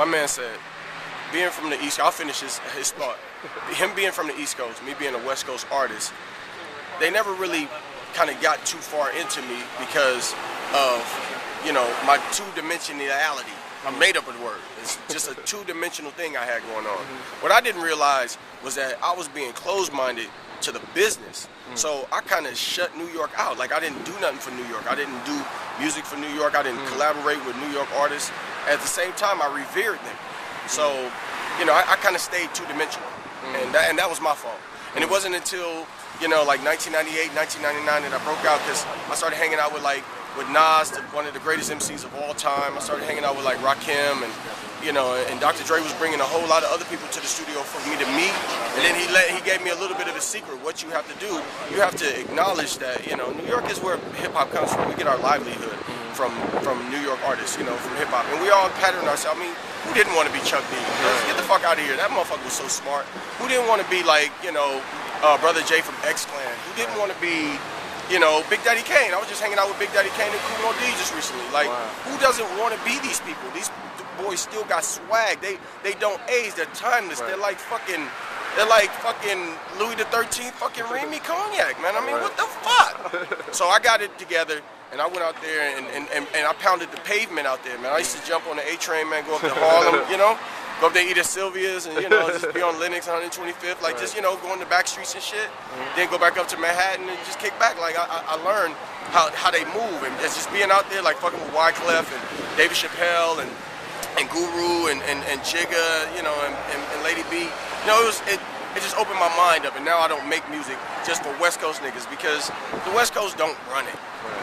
My man said, being from the East Coast, I'll finish his thought. Him being from the East Coast, me being a West Coast artist, they never really kind of got too far into me because of, you know, my two-dimensionality. I made up a word. It's just a two-dimensional thing I had going on. What I didn't realize was that I was being closed-minded to the business. So I kind of shut New York out. Like, I didn't do nothing for New York. I didn't do music for New York. I didn't collaborate with New York artists. At the same time, I revered them. So, you know, I kind of stayed two-dimensional. And that was my fault. And it wasn't until, you know, like 1998, 1999 that I broke out, because I started hanging out with Nas, one of the greatest MCs of all time. I started hanging out with like Rakim, and you know, and Dr. Dre was bringing a whole lot of other people to the studio for me to meet. And then he gave me a little bit of a secret. What you have to do, you have to acknowledge that, you know, New York is where hip hop comes from. We get our livelihood from New York artists, you know, from hip hop, and we all pattern ourselves. I mean, who didn't want to be Chuck D? Get the fuck out of here. That motherfucker was so smart. Who didn't want to be like, you know, Brother Jay from X-Clan? Who didn't want to be, you know, Big Daddy Kane? I was just hanging out with Big Daddy Kane and Kool D just recently. Like, who doesn't want to be these people? These boys still got swag. They don't age. They're timeless. They're like fucking Louis the 13th fucking Remy Cognac, man. I mean, what the fuck? So I got it together, and I went out there and I pounded the pavement out there, man. I used to jump on the A train, man, go up to Harlem, you know, go up there, eat at Sylvia's, and, you know, just be on Lenox 125th, like, just, you know, go in the back streets and shit. Then go back up to Manhattan and just kick back. Like, I learned how they move, and it's just being out there, like, fucking with Wyclef and David Chappelle and Guru and Jigga, you know, and Lady B. You know, it just opened my mind up, and now I don't make music just for West Coast niggas, because the West Coast don't run it.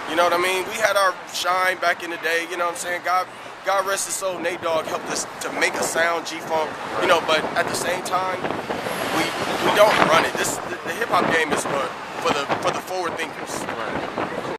You know what I mean? We had our shine back in the day, you know what I'm saying? God rest his soul, Nate Dogg helped us to make a sound, G-Funk, you know, but at the same time, we don't run it. The hip-hop game is for the forward thinkers.